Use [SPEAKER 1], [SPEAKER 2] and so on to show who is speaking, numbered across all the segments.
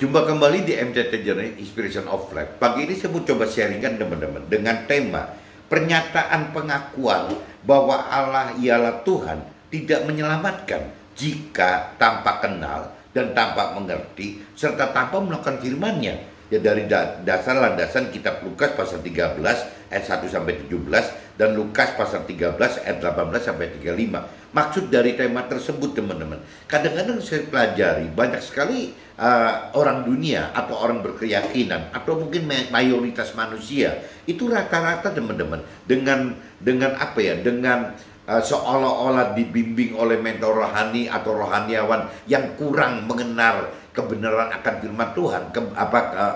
[SPEAKER 1] Jumpa kembali di MCT Journey Inspiration of Life. Pagi ini saya mau coba sharingkan teman-teman dengan tema pernyataan pengakuan bahwa Allah ialah Tuhan tidak menyelamatkan jika tanpa kenal dan tanpa mengerti serta tanpa melakukan firman-Nya. Ya dari dasar landasan kitab Lukas pasal 13 ayat 1 sampai 17 dan Lukas pasal 13 ayat 18 sampai 35. Maksud dari tema tersebut teman-teman, kadang-kadang saya pelajari banyak sekali orang dunia atau orang berkeyakinan atau mungkin mayoritas manusia itu rata-rata teman-teman dengan apa ya, dengan seolah-olah dibimbing oleh mentor rohani atau rohaniawan yang kurang mengenal kebenaran akan firman Tuhan,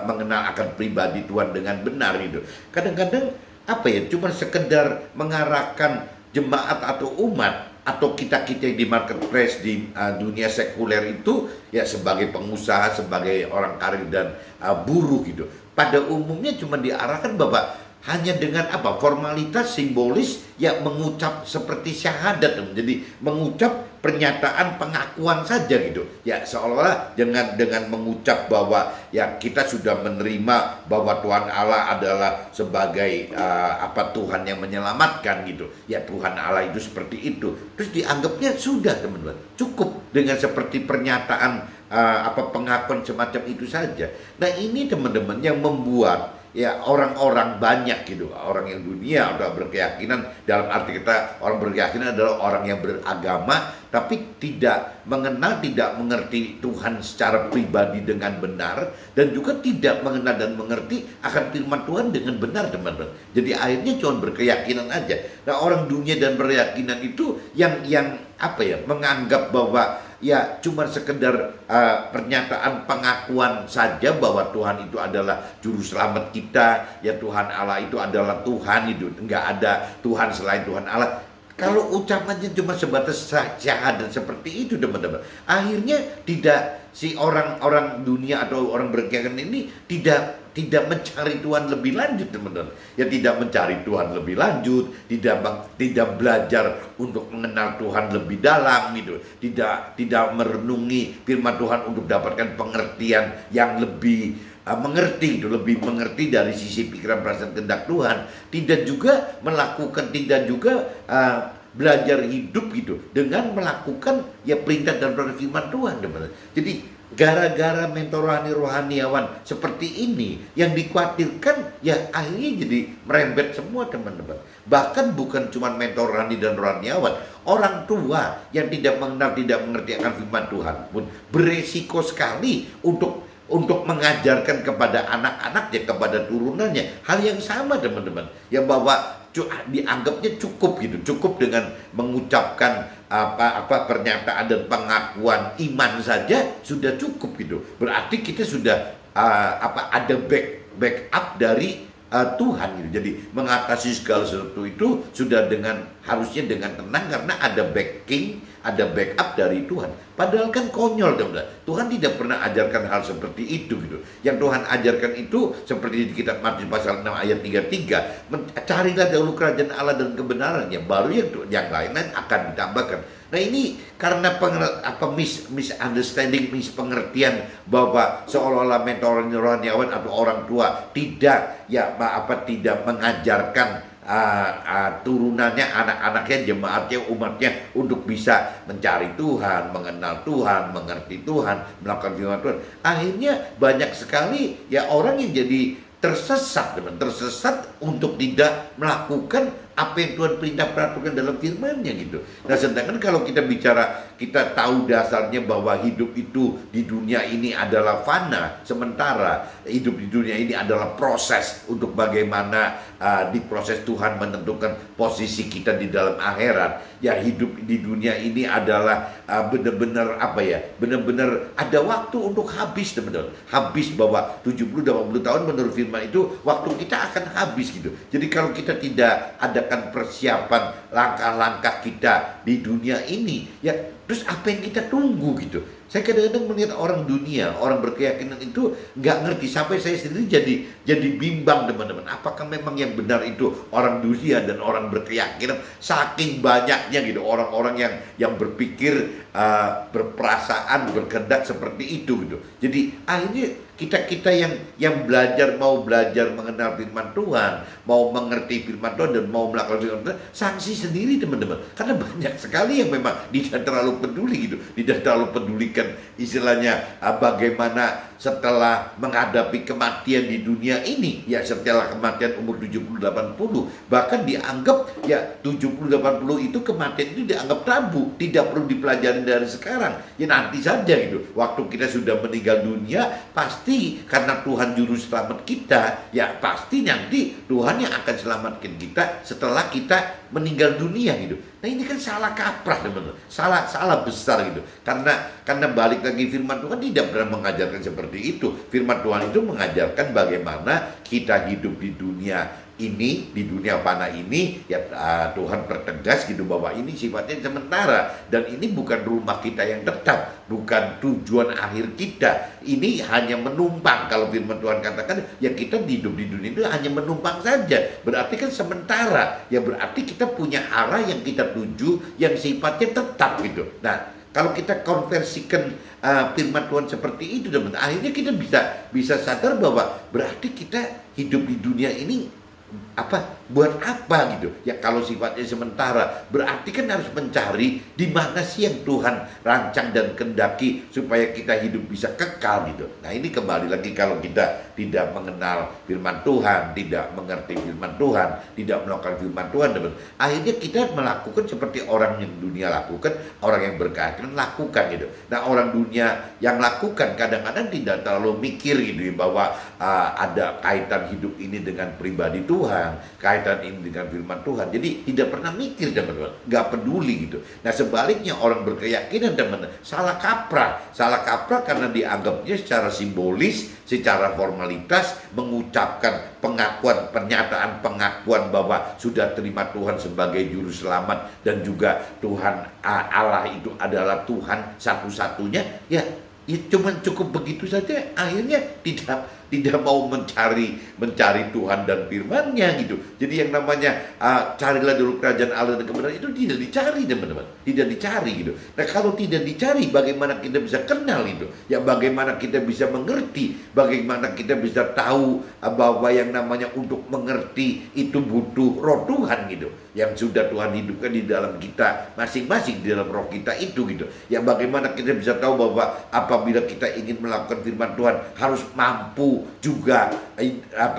[SPEAKER 1] mengenal akan pribadi Tuhan dengan benar itu. Kadang-kadang apa ya, cuma sekedar mengarahkan jemaat atau umat atau kita-kita di marketplace di dunia sekuler itu ya sebagai pengusaha, sebagai orang karir dan buruh gitu. Pada umumnya cuma diarahkan bahwa hanya dengan apa, formalitas simbolis ya, mengucap seperti syahadat, jadi mengucap pernyataan pengakuan saja gitu ya, seolah-olah dengan mengucap bahwa ya kita sudah menerima bahwa Tuhan Allah adalah sebagai Tuhan yang menyelamatkan gitu ya, Tuhan Allah itu seperti itu, terus dianggapnya sudah teman-teman cukup dengan seperti pernyataan pengakuan semacam itu saja. Nah ini teman-teman yang membuat ya orang-orang banyak gitu, orang yang dunia atau berkeyakinan, dalam arti kita orang berkeyakinan adalah orang yang beragama tapi tidak mengenal, tidak mengerti Tuhan secara pribadi dengan benar, dan juga tidak mengenal dan mengerti akan firman Tuhan dengan benar teman-teman. Jadi akhirnya cuma berkeyakinan aja. Nah orang dunia dan berkeyakinan itu yang apa ya, menganggap bahwa ya cuma sekedar pernyataan pengakuan saja bahwa Tuhan itu adalah juru selamat kita, ya Tuhan Allah itu adalah Tuhan, itu enggak ada Tuhan selain Tuhan Allah. Kalau ucapannya cuma sebatas syahadat seperti itu teman-teman, akhirnya tidak, si orang-orang dunia atau orang berkeyakinan ini tidak mencari Tuhan lebih lanjut teman-teman. Ya tidak mencari Tuhan lebih lanjut, tidak belajar untuk mengenal Tuhan lebih dalam gitu. Tidak merenungi firman Tuhan untuk dapatkan pengertian yang lebih mengerti itu, lebih mengerti dari sisi pikiran, perasaan, kehendak Tuhan. Tidak juga melakukan, tidak juga belajar hidup gitu dengan melakukan ya perintah dan perintah firman Tuhan teman-teman. Jadi gara-gara mentor rohaniawan seperti ini yang dikhawatirkan ya akhirnya jadi merembet semua teman-teman. Bahkan bukan cuma mentor rohani dan rohaniawan, orang tua yang tidak mengenal, tidak mengerti akan firman Tuhan pun beresiko sekali untuk mengajarkan kepada anak-anaknya, kepada turunannya hal yang sama teman-teman, yang bahwa dianggapnya cukup gitu, cukup dengan mengucapkan pernyataan dan pengakuan iman saja sudah cukup gitu. Berarti kita sudah ada backup dari Tuhan gitu. Jadi mengatasi segala sesuatu itu sudah harusnya dengan tenang karena ada backing, ada backup dari Tuhan. Padahal kan konyol teman-teman. Tuhan tidak pernah ajarkan hal seperti itu gitu. Yang Tuhan ajarkan itu seperti di kitab Matius pasal 6 ayat 33, carilah dahulu kerajaan Allah dan kebenarannya, baru yang lain-lain akan ditambahkan. Nah ini karena misunderstanding, mispengertian bahwa seolah-olah mentor rohaniawan atau orang tua tidak mengajarkan turunannya, anak-anaknya, jemaatnya, umatnya untuk bisa mencari Tuhan, mengenal Tuhan, mengerti Tuhan, melakukan firman Tuhan. Akhirnya banyak sekali ya orang yang jadi tersesat untuk tidak melakukan apa yang Tuhan perintahkan dalam firman-Nya gitu. Nah sedangkan kalau kita bicara, kita tahu dasarnya bahwa hidup itu di dunia ini adalah fana, sementara hidup di dunia ini adalah proses untuk bagaimana di proses Tuhan menentukan posisi kita di dalam akhirat. Ya hidup di dunia ini adalah benar-benar benar-benar ada waktu untuk habis teman-teman. Habis bahwa 70-80 tahun menurut firman itu waktu kita akan habis gitu. Jadi kalau kita tidak adakan persiapan langkah-langkah kita di dunia ini, ya terus apa yang kita tunggu gitu? Saya kadang-kadang melihat orang dunia, orang berkeyakinan itu nggak ngerti, sampai saya sendiri jadi bimbang teman-teman. Apakah memang yang benar itu orang dunia dan orang berkeyakinan? Saking banyaknya gitu orang-orang yang berpikir, berperasaan, berkehendak seperti itu gitu. Jadi akhirnya kita yang mau belajar mengenal firman Tuhan, mau mengerti firman Tuhan dan mau melakukan firman Tuhan, sanksi sendiri teman-teman. Karena banyak sekali yang memang tidak terlalu peduli gitu, tidak terlalu pedulikan istilahnya bagaimana setelah menghadapi kematian di dunia ini, ya setelah kematian umur 70-80, bahkan dianggap ya 70-80 itu kematian itu dianggap tabu, tidak perlu dipelajari dari sekarang. Ya nanti saja gitu, waktu kita sudah meninggal dunia, pasti karena Tuhan juru selamat kita, ya pasti nanti Tuhan yang akan selamatkan kita setelah kita meninggal dunia gitu. Nah ini kan salah kaprah teman-teman, salah besar gitu. Karena balik lagi firman Tuhan tidak pernah mengajarkan seperti itu. Firman Tuhan itu mengajarkan bagaimana kita hidup di dunia ini, di dunia fana ini, ya Tuhan pertegas gitu bahwa ini sifatnya sementara dan ini bukan rumah kita yang tetap, bukan tujuan akhir kita. Ini hanya menumpang. Kalau firman Tuhan katakan ya kita hidup di dunia itu hanya menumpang saja, berarti kan sementara. Ya berarti kita punya arah yang kita tuju yang sifatnya tetap gitu. Nah, kalau kita konversikan firman Tuhan seperti itu, teman-teman, akhirnya kita bisa sadar bahwa berarti kita hidup di dunia ini buat apa gitu ya. Kalau sifatnya sementara, berarti kan harus mencari di mana sih yang Tuhan rancang dan kendaki supaya kita hidup bisa kekal gitu. Nah ini kembali lagi, kalau kita tidak mengenal firman Tuhan, tidak mengerti firman Tuhan, tidak melakukan firman Tuhan, teman, akhirnya kita melakukan seperti orang yang dunia lakukan, orang yang berkeyakinan lakukan gitu. Nah orang dunia yang lakukan kadang-kadang tidak terlalu mikir gitu ya, bahwa ada kaitan hidup ini dengan pribadi Tuhan, kaitan ini dengan firman Tuhan. Jadi tidak pernah mikir teman-teman, nggak peduli gitu. Nah sebaliknya orang berkeyakinan teman-teman salah kaprah karena dianggapnya secara simbolis, secara formalitas mengucapkan pernyataan pengakuan bahwa sudah terima Tuhan sebagai juru selamat dan juga Tuhan Allah itu adalah Tuhan satu-satunya. Ya cuman cukup begitu saja, akhirnya tidak mau mencari Tuhan dan firman-Nya gitu. Jadi yang namanya carilah dulu kerajaan Allah dan kebenaran itu tidak dicari teman-teman, tidak dicari gitu. Nah kalau tidak dicari, bagaimana kita bisa kenal itu? Ya bagaimana kita bisa mengerti? Bagaimana kita bisa tahu bahwa yang namanya untuk mengerti itu butuh roh Tuhan gitu, yang sudah Tuhan hidupkan di dalam kita masing-masing, di dalam roh kita itu gitu. Ya bagaimana kita bisa tahu bahwa apabila kita ingin melakukan firman Tuhan harus mampu juga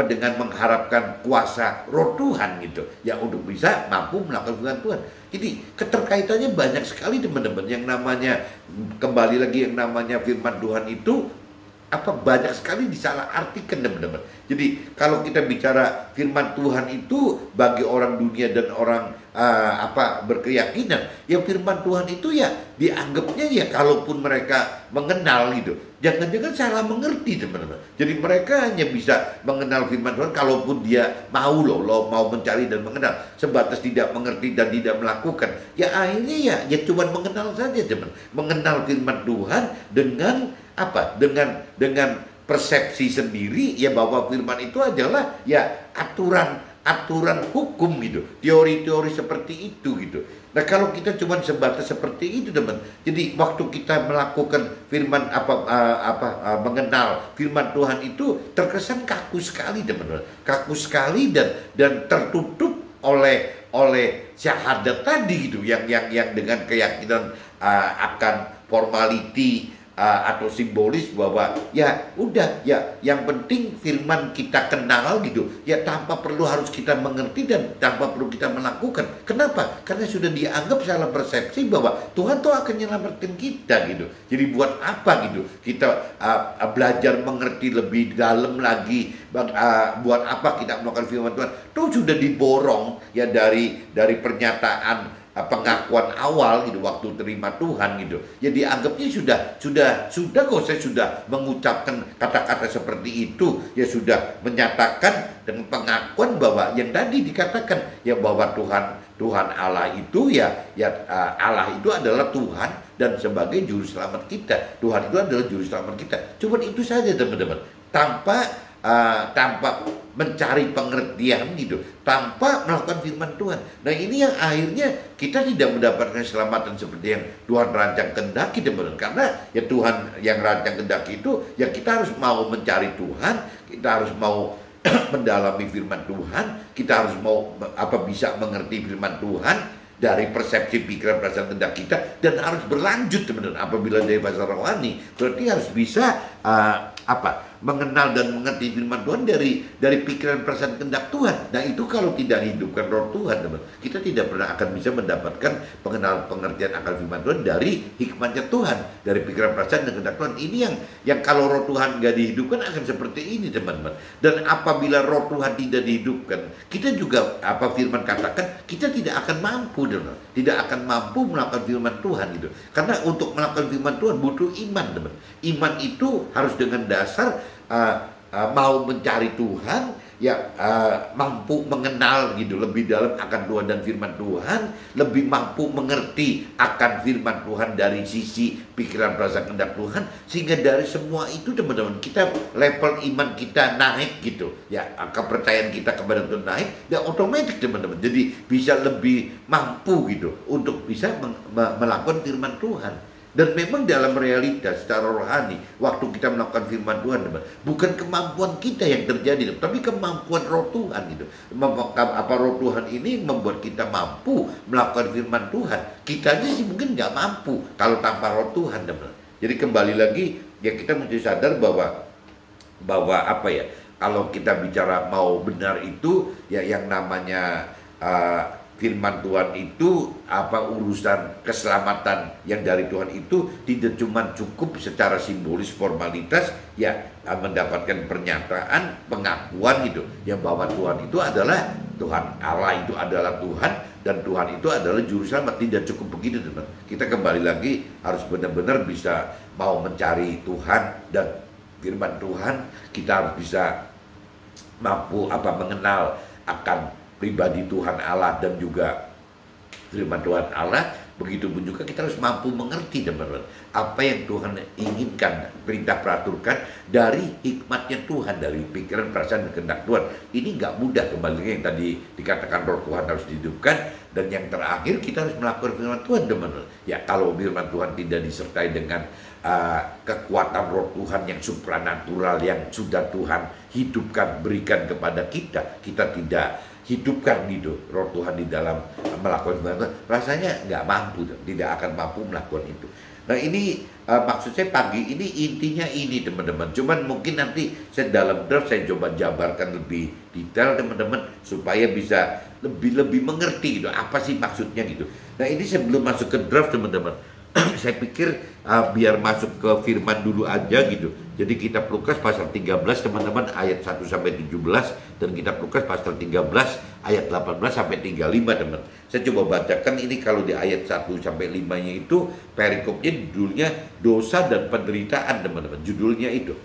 [SPEAKER 1] dengan mengharapkan kuasa roh Tuhan gitu ya, untuk bisa mampu melakukan firman Tuhan. Jadi keterkaitannya banyak sekali teman-teman. Yang namanya, kembali lagi, yang namanya firman Tuhan itu banyak sekali disalahartikan teman-teman. Jadi kalau kita bicara firman Tuhan itu bagi orang dunia dan orang berkeyakinan, ya firman Tuhan itu ya dianggapnya ya kalaupun mereka mengenal gitu, jangan-jangan salah mengerti teman-teman. Jadi mereka hanya bisa mengenal firman Tuhan kalaupun dia mau mencari dan mengenal, sebatas tidak mengerti dan tidak melakukan. Ya akhirnya ya cuma mengenal saja teman, mengenal firman Tuhan dengan dengan persepsi sendiri ya, bahwa firman itu adalah ya aturan hukum gitu, teori-teori seperti itu gitu. Nah kalau kita cuma sebatas seperti itu teman, jadi waktu kita melakukan firman mengenal firman Tuhan itu terkesan kaku sekali teman-teman, kaku sekali dan tertutup oleh syahadat tadi gitu, yang dengan keyakinan akan formality atau simbolis bahwa ya udah ya yang penting firman kita kenal gitu ya, tanpa perlu harus kita mengerti dan tanpa perlu kita melakukan. Kenapa? Karena sudah dianggap salah persepsi bahwa Tuhan tuh akan menyelamatkan kita gitu. Jadi buat apa gitu kita belajar mengerti lebih dalam lagi, buat apa kita melakukan firman Tuhan? Tuh sudah diborong ya dari pernyataan pengakuan awal gitu waktu terima Tuhan gitu. Ya dianggapnya sudah kok, saya sudah mengucapkan kata-kata seperti itu, ya sudah menyatakan dengan pengakuan bahwa yang tadi dikatakan ya, bahwa Tuhan Allah itu ya Allah itu adalah Tuhan dan sebagai juru selamat kita. Tuhan itu adalah juru selamat kita. Cuma itu saja teman-teman. Tanpa mencari pengertian gitu, tanpa melakukan firman Tuhan. Nah ini yang akhirnya kita tidak mendapatkan keselamatan seperti yang Tuhan rancang kehendaki teman-teman. Karena ya Tuhan yang rancang kehendaki itu, ya kita harus mau mencari Tuhan, kita harus mau mendalami firman Tuhan, kita harus mau bisa mengerti firman Tuhan dari persepsi pikiran perasaan kehendak kita, dan harus berlanjut teman-teman. Apabila dari bahasa rohani berarti harus bisa mengenal dan mengerti firman Tuhan dari pikiran perasaan kehendak Tuhan. Nah itu kalau tidak hidupkan roh Tuhan teman, kita tidak pernah akan bisa mendapatkan pengenalan pengertian akan firman Tuhan dari hikmatnya Tuhan, dari pikiran perasaan dan kehendak Tuhan. Ini yang kalau roh Tuhan nggak dihidupkan akan seperti ini teman-teman. Dan apabila roh Tuhan tidak dihidupkan, kita juga firman katakan kita tidak akan mampu teman, tidak akan mampu melakukan firman Tuhan gitu. Karena untuk melakukan firman Tuhan butuh iman teman. Iman itu harus dengan dasar mau mencari Tuhan, mampu mengenal gitu lebih dalam akan Tuhan dan firman Tuhan, lebih mampu mengerti akan firman Tuhan dari sisi pikiran perasaan kehendak Tuhan, sehingga dari semua itu teman-teman kita level iman kita naik gitu ya, kepercayaan kita kepada Tuhan naik, dan otomatis teman-teman jadi bisa lebih mampu gitu untuk bisa melakukan firman Tuhan. Dan memang dalam realitas secara rohani, waktu kita melakukan firman Tuhan, bukan kemampuan kita yang terjadi, tapi kemampuan roh Tuhan gitu. Roh Tuhan ini membuat kita mampu melakukan firman Tuhan. Kita aja sih mungkin nggak mampu kalau tanpa roh Tuhan, teman. Jadi kembali lagi, ya kita mesti sadar bahwa kalau kita bicara mau benar itu, ya yang namanya firman Tuhan itu urusan keselamatan yang dari Tuhan itu tidak cuma cukup secara simbolis formalitas ya, mendapatkan pernyataan pengakuan gitu yang bahwa Tuhan itu adalah Tuhan, Allah itu adalah Tuhan, dan Tuhan itu adalah juru selamat. Tidak cukup begitu teman. Kita kembali lagi harus benar-benar bisa mau mencari Tuhan dan firman Tuhan. Kita harus bisa mampu mengenal akan pribadi Tuhan Allah dan juga firman Tuhan Allah. Begitupun juga kita harus mampu mengerti teman-teman apa yang Tuhan inginkan, perintah peraturkan dari hikmatnya Tuhan, dari pikiran perasaan dan kehendak Tuhan. Ini nggak mudah, kembali yang tadi dikatakan roh Tuhan harus dihidupkan, dan yang terakhir kita harus melakukan firman Tuhan teman-teman. Ya kalau firman Tuhan tidak disertai dengan kekuatan roh Tuhan yang supranatural yang sudah Tuhan hidupkan, berikan kepada kita, kita tidak hidupkan gitu roh Tuhan di dalam melakukan firman Tuhan, rasanya nggak mampu, tidak akan mampu melakukan itu. Nah ini maksud saya pagi ini intinya ini teman-teman. Cuman mungkin nanti saya dalam draft saya coba jabarkan lebih detail teman-teman supaya bisa lebih mengerti gitu apa sih maksudnya gitu. Nah ini sebelum masuk ke draft teman-teman, saya pikir biar masuk ke firman dulu aja gitu. Jadi kitab Lukas pasal 13 teman-teman ayat 1 sampai 17, dan kitab Lukas pasal 13 ayat 18 sampai 35 teman. Saya coba bacakan ini. Kalau di ayat 1 sampai 5-nya itu perikopnya judulnya dosa dan penderitaan teman-teman. Judulnya itu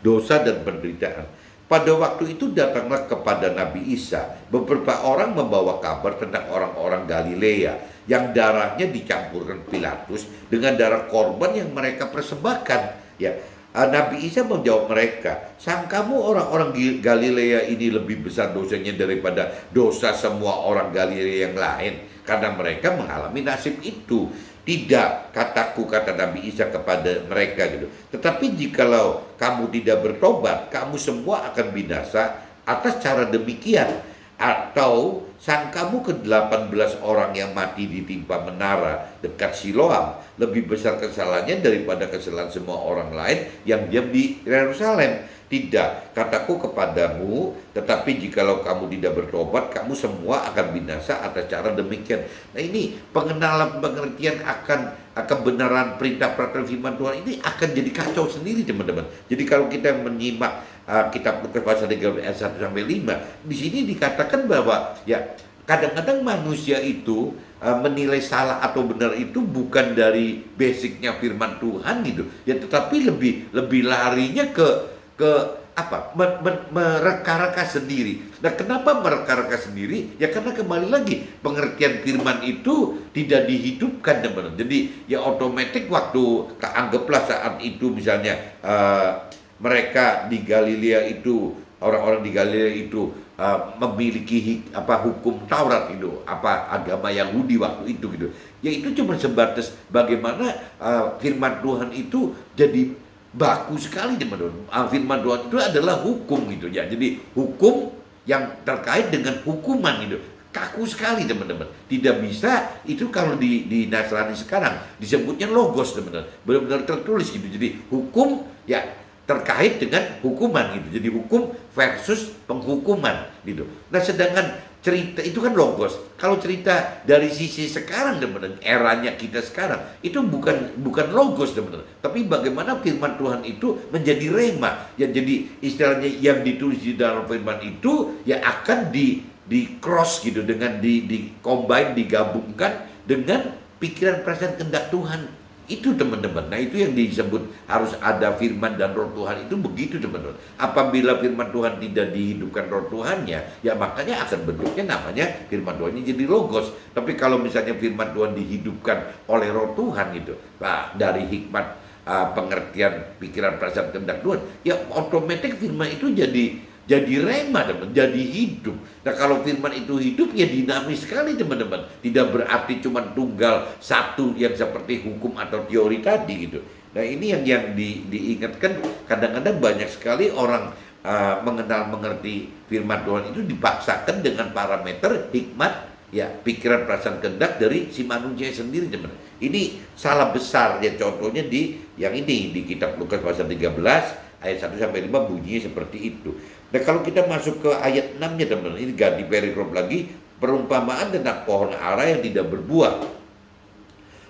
[SPEAKER 1] dosa dan penderitaan. Pada waktu itu datanglah kepada Nabi Isa beberapa orang membawa kabar tentang orang-orang Galilea yang darahnya dicampurkan Pilatus dengan darah korban yang mereka persembahkan. Ya, Nabi Isa menjawab mereka, sangkamu orang-orang Galilea ini lebih besar dosanya daripada dosa semua orang Galilea yang lain, karena mereka mengalami nasib itu. Tidak, kataku, kata Nabi Isa kepada mereka gitu. Tetapi jikalau kamu tidak bertobat, kamu semua akan binasa atas cara demikian. Atau sangkamu ke-18 orang yang mati ditimpa menara dekat Siloam lebih besar kesalahannya daripada kesalahan semua orang lain yang diam di Yerusalem. Tidak, kataku kepadamu, tetapi jikalau kamu tidak bertobat, kamu semua akan binasa atas cara demikian. Nah ini pengenalan pengertian akan kebenaran perintah peraturan firman Tuhan ini akan jadi kacau sendiri teman-teman. Jadi kalau kita menyimak kitab Lukas pasal 13 ayat 1 sampai 5, di sini dikatakan bahwa ya kadang-kadang manusia itu menilai salah atau benar itu bukan dari basicnya firman Tuhan gitu ya, tetapi lebih larinya ke mereka-reka sendiri. Nah, kenapa mereka-reka sendiri? Ya karena kembali lagi pengertian firman itu tidak dihidupkan, teman-teman. Jadi ya otomatis waktu anggaplah saat itu misalnya mereka di Galilea itu, orang-orang di Galilea itu memiliki hukum Taurat itu, agama Yahudi waktu itu gitu. Ya itu cuma sebatas bagaimana firman Tuhan itu jadi baku sekali, teman-teman. Firman Tuhan itu adalah hukum gitu ya. Jadi hukum yang terkait dengan hukuman gitu. Kaku sekali, teman-teman. Tidak bisa itu kalau di Nasrani sekarang disebutnya logos, teman-teman. Benar-benar tertulis gitu. Jadi hukum ya terkait dengan hukuman gitu. Jadi hukum versus penghukuman gitu. Nah, sedangkan cerita itu kan logos. Kalau cerita dari sisi sekarang, teman-teman, eranya kita sekarang itu bukan logos, teman-teman, tapi bagaimana firman Tuhan itu menjadi rema. Ya jadi istilahnya yang ditulis di dalam firman itu ya akan di cross gitu, dengan di combine, digabungkan dengan pikiran perasaan kehendak Tuhan. Itu, teman-teman. Nah, itu yang disebut harus ada firman dan roh Tuhan, itu begitu, teman-teman. Apabila firman Tuhan tidak dihidupkan roh Tuhannya, ya makanya akan bentuknya namanya firman Tuhannya jadi logos. Tapi kalau misalnya firman Tuhan dihidupkan oleh roh Tuhan gitu, nah, dari hikmat pengertian pikiran perasaan kehendak Tuhan, ya otomatis firman itu jadi rema, teman, jadi hidup. Nah, kalau firman itu hidup ya dinamis sekali, teman-teman. Tidak berarti cuma tunggal satu yang seperti hukum atau teori tadi gitu. Nah, ini yang diingatkan. Kadang-kadang banyak sekali orang mengerti firman Tuhan itu dipaksakan dengan parameter hikmat ya pikiran perasaan kehendak dari si manusia sendiri, teman. Ini salah besar ya. Contohnya di yang ini di kitab Lukas pasal 13 ayat 1-5 bunyinya seperti itu. Nah, kalau kita masuk ke ayat 6-nya, teman-teman, ini ganti perikrop lagi, perumpamaan tentang pohon ara yang tidak berbuah.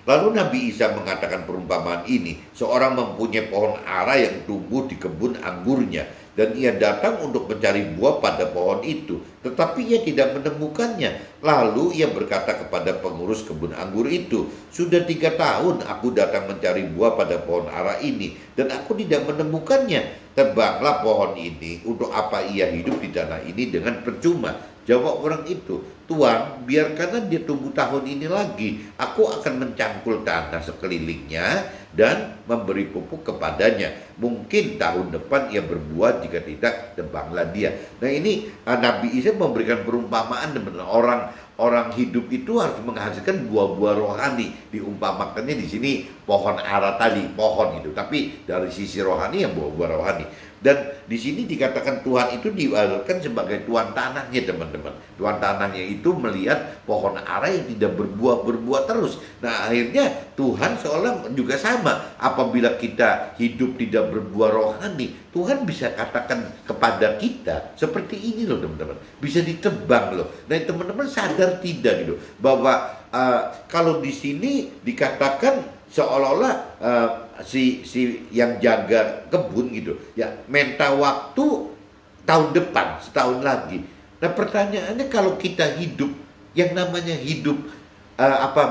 [SPEAKER 1] Lalu Nabi Isa mengatakan perumpamaan ini, seorang mempunyai pohon ara yang tumbuh di kebun anggurnya, dan ia datang untuk mencari buah pada pohon itu, tetapi ia tidak menemukannya. Lalu ia berkata kepada pengurus kebun anggur itu, sudah 3 tahun aku datang mencari buah pada pohon ara ini, dan aku tidak menemukannya. Tebanglah pohon ini, untuk apa ia hidup di tanah ini dengan percuma? Jawab orang itu, Tuan, biarkanlah dia tumbuh tahun ini lagi. Aku akan mencangkul tanah sekelilingnya dan memberi pupuk kepadanya. Mungkin tahun depan ia berbuah, jika tidak, tebanglah dia. Nah, ini Nabi Isa memberikan perumpamaan, orang hidup itu harus menghasilkan buah-buah rohani. Diumpamakannya di sini pohon ara tadi, pohon gitu. Tapi dari sisi rohani ya buah-buah rohani. Dan di sini dikatakan Tuhan itu diartikan sebagai tuan tanahnya, teman-teman. Tuan tanahnya itu melihat pohon ara yang tidak berbuah terus. Nah, akhirnya Tuhan seolah juga sama. Apabila kita hidup tidak berbuah rohani, Tuhan bisa katakan kepada kita seperti ini loh, teman-teman. Bisa ditebang loh. Nah, teman-teman sadar tidak gitu bahwa kalau di sini dikatakan seolah-olah si yang jaga kebun gitu ya minta waktu tahun depan, setahun lagi. Nah, pertanyaannya kalau kita hidup yang namanya hidup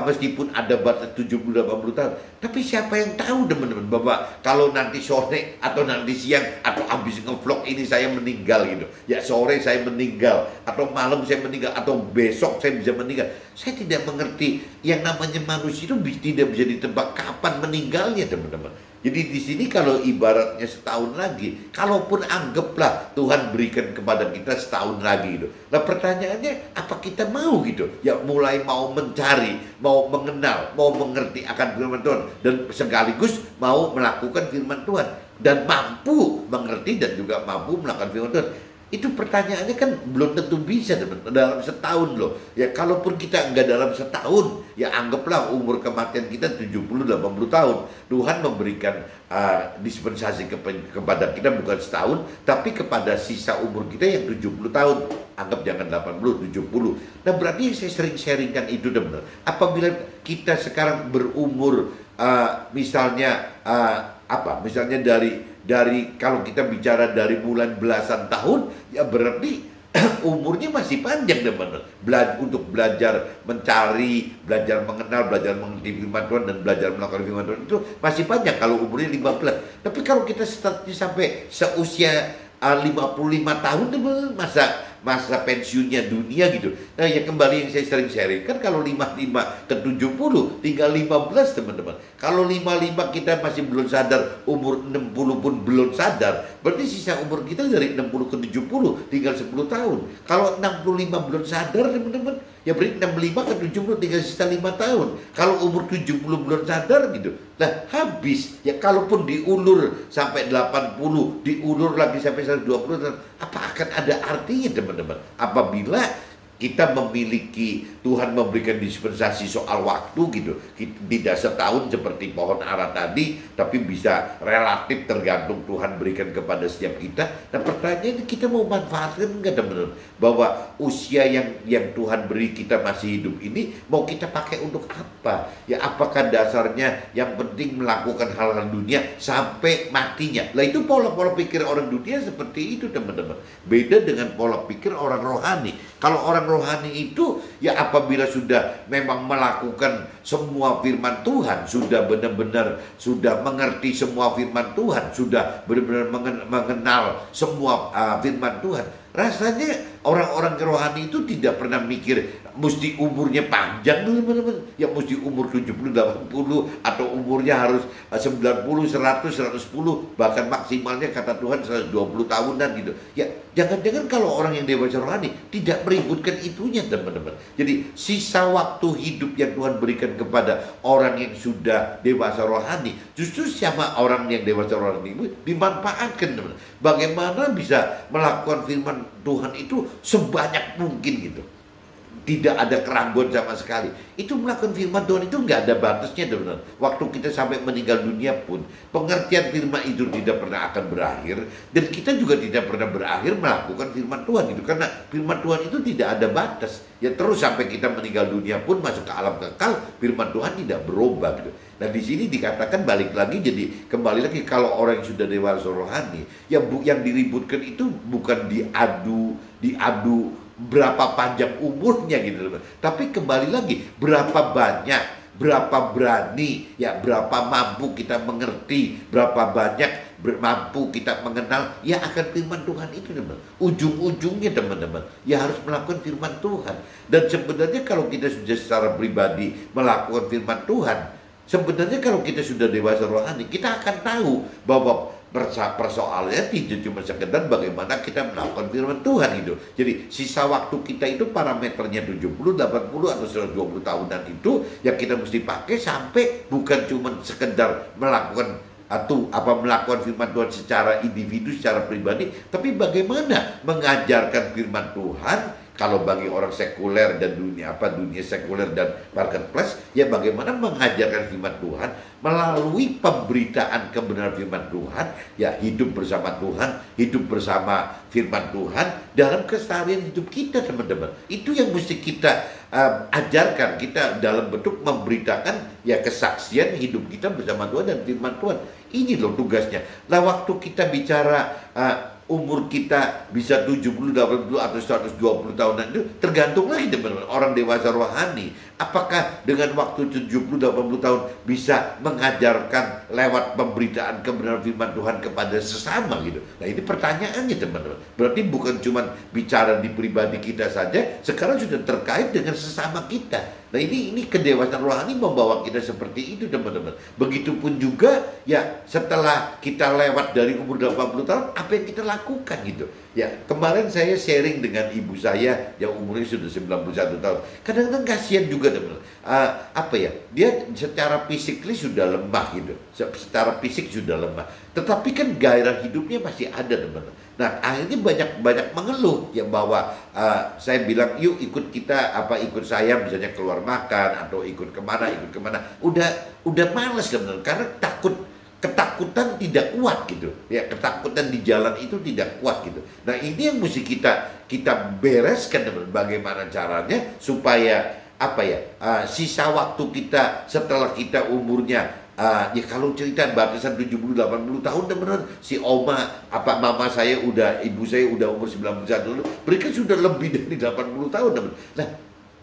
[SPEAKER 1] meskipun ada batas 70-80 tahun, tapi siapa yang tahu, teman-teman, bahwa kalau nanti sore atau nanti siang atau habis ngevlog ini saya meninggal gitu ya, sore saya meninggal atau malam saya meninggal atau besok saya bisa meninggal. Saya tidak mengerti yang namanya manusia itu tidak bisa ditebak kapan meninggalnya, teman-teman. Jadi di sini kalau ibaratnya setahun lagi, kalaupun anggaplah Tuhan berikan kepada kita setahun lagi gitu. Nah, pertanyaannya apa kita mau gitu? Ya mulai mau mencari, mau mengenal, mau mengerti akan firman Tuhan, dan sekaligus mau melakukan firman Tuhan dan mampu mengerti dan juga mampu melakukan firman Tuhan. Itu pertanyaannya kan belum tentu bisa, teman, dalam setahun loh. Ya kalaupun kita enggak dalam setahun, ya anggaplah umur kematian kita 70-80 tahun. Tuhan memberikan dispensasi kepada kita bukan setahun, tapi kepada sisa umur kita yang 70 tahun. Anggap jangan 80, 70. Nah, berarti saya sering sharingkan itu, teman. Apabila kita sekarang berumur misalnya misalnya dari kalau kita bicara dari bulan belasan tahun, ya berarti umurnya masih panjang, teman-teman. Untuk belajar mencari, belajar mengenal, belajar mengerti firman Tuhan dan belajar melakukan firman Tuhan itu masih panjang kalau umurnya 15. Tapi kalau kita startnya sampai seusia 55 tahun teman-teman, masa pensiunnya dunia gitu. Nah ya kembali yang saya sering sharing kan, kalau 55 ke 70 tinggal 15 teman-teman. Kalau 55 kita masih belum sadar, umur 60 pun belum sadar, berarti sisa umur kita dari 60 ke 70 tinggal 10 tahun. Kalau 65 belum sadar teman-teman, ya berarti 65 ke 70 tinggal sisa 5 tahun. Kalau umur 70 belum sadar gitu, nah habis. Ya kalaupun diulur sampai 80, diulur lagi sampai 120, apa akan ada artinya teman-teman? Apabila kita memiliki, Tuhan memberikan dispensasi soal waktu gitu, tidak setahun seperti pohon ara tadi, tapi bisa relatif tergantung Tuhan berikan kepada setiap kita. Dan pertanyaannya, kita mau manfaatkan enggak teman-teman? Bahwa usia yang Tuhan beri kita masih hidup ini, mau kita pakai untuk apa? Ya apakah dasarnya yang penting melakukan hal-hal dunia sampai matinya? Lah itu pola-pola pikir orang dunia seperti itu teman-teman. Beda dengan pola pikir orang rohani. Kalau orang rohani itu, ya apabila sudah memang melakukan semua firman Tuhan, sudah benar-benar sudah mengerti semua firman Tuhan, sudah benar-benar mengenal semua firman Tuhan, rasanya orang-orang rohani itu tidak pernah mikir mesti umurnya panjang teman-teman. Ya mesti umur 70, 80, atau umurnya harus 90, 100, 110, bahkan maksimalnya kata Tuhan 120 tahunan gitu. Ya jangan-jangan kalau orang yang dewasa rohani tidak meributkan itunya teman-teman. Jadi sisa waktu hidup yang Tuhan berikan kepada orang yang sudah dewasa rohani, justru sama orang yang dewasa rohani itu dimanfaatkan teman-teman. Bagaimana bisa melakukan firman Tuhan itu sebanyak mungkin gitu. Tidak ada keraguan sama sekali. Itu melakukan firman Tuhan itu nggak ada batasnya teman-teman. Waktu kita sampai meninggal dunia pun, pengertian firman itu tidak pernah akan berakhir. Dan kita juga tidak pernah berakhir melakukan firman Tuhan gitu. Karena firman Tuhan itu tidak ada batas. Ya terus sampai kita meninggal dunia pun masuk ke alam kekal, firman Tuhan tidak berubah gitu. Nah di sini dikatakan balik lagi, jadi kembali lagi kalau orang yang sudah dewasa rohani, yang diributkan itu bukan diadu berapa panjang umurnya gitu, tapi kembali lagi berapa banyak, berapa berani, ya berapa mampu kita mengerti, berapa banyak mampu kita mengenal ya akan firman Tuhan itu teman. Ujung-ujungnya teman-teman ya harus melakukan firman Tuhan. Dan sebenarnya kalau kita sudah secara pribadi melakukan firman Tuhan, sebenarnya kalau kita sudah dewasa rohani, kita akan tahu bahwa persoalannya tidak cuma sekedar bagaimana kita melakukan firman Tuhan itu. Jadi sisa waktu kita itu parameternya 70, 80 atau 120 tahunan itu yang kita mesti pakai sampai bukan cuma sekedar melakukan melakukan firman Tuhan secara individu, secara pribadi, tapi bagaimana mengajarkan firman Tuhan. Kalau bagi orang sekuler dan dunia sekuler dan marketplace, ya bagaimana mengajarkan firman Tuhan melalui pemberitaan kebenaran firman Tuhan, ya hidup bersama Tuhan, hidup bersama firman Tuhan dalam keseharian hidup kita teman-teman. Itu yang mesti kita ajarkan, kita dalam bentuk memberitakan ya kesaksian hidup kita bersama Tuhan dan firman Tuhan. Ini loh tugasnya. Nah waktu kita bicara umur kita bisa 70, 80 atau 120 tahunan itu tergantung lagi teman-teman orang dewasa rohani. Apakah dengan waktu 70, 80 tahun bisa mengajarkan lewat pemberitaan kebenaran firman Tuhan kepada sesama gitu. Nah ini pertanyaannya teman-teman. Berarti bukan cuma bicara di pribadi kita saja, sekarang sudah terkait dengan sesama kita. Nah ini kedewasaan rohani membawa kita seperti itu teman-teman. Begitupun juga ya setelah kita lewat dari umur 80 tahun, apa yang kita lakukan gitu. Ya kemarin saya sharing dengan ibu saya yang umurnya sudah 91 tahun. Kadang-kadang kasihan juga teman-teman. Dia secara fisikly sudah lemah gitu. Secara fisik sudah lemah. Tetapi kan gairah hidupnya masih ada teman-teman. Nah akhirnya banyak mengeluh yang bahwa saya bilang yuk ikut saya misalnya keluar makan atau ikut kemana. Udah males teman-teman karena ketakutan tidak kuat gitu ya, ketakutan di jalan itu tidak kuat gitu. Nah ini yang mesti kita bereskan teman, bagaimana caranya supaya sisa waktu kita setelah kita umurnya ya kalau cerita batasan 70-80 tahun teman-teman, si mama saya ibu saya udah umur 91 dulu, mereka sudah lebih dari 80 tahun teman. Nah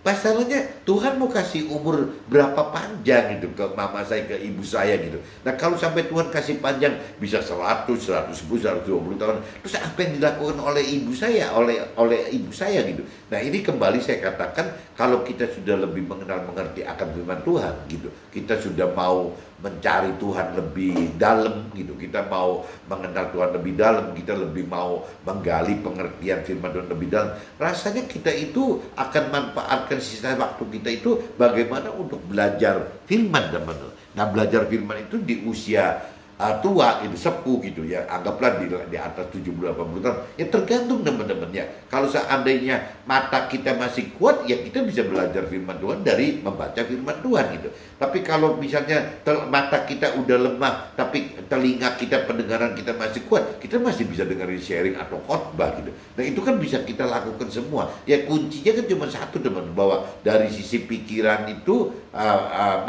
[SPEAKER 1] Masalahnya Tuhan mau kasih umur berapa panjang gitu ke mama saya, ke ibu saya gitu. Nah kalau sampai Tuhan kasih panjang bisa 100, 110, 120 tahun, terus apa yang dilakukan oleh ibu saya, oleh ibu saya gitu. Nah ini kembali saya katakan, kalau kita sudah lebih mengenal mengerti akan firman Tuhan gitu, kita sudah mau mencari Tuhan lebih dalam gitu, kita mau mengenal Tuhan lebih dalam, kita lebih mau menggali pengertian firman Tuhan lebih dalam, rasanya kita itu akan manfaatkan sisa waktu kita itu bagaimana untuk belajar firman, teman-teman. Nah belajar firman itu di usia tua, itu sepuh gitu ya, anggaplah di atas 70-80 tahun, ya tergantung teman-teman ya. Kalau seandainya mata kita masih kuat, ya kita bisa belajar firman Tuhan dari membaca firman Tuhan gitu. Tapi kalau misalnya mata kita udah lemah, tapi telinga kita, pendengaran kita masih kuat, kita masih bisa dengerin sharing atau khotbah gitu. Nah itu kan bisa kita lakukan semua. Ya kuncinya kan cuma satu, teman, bahwa dari sisi pikiran itu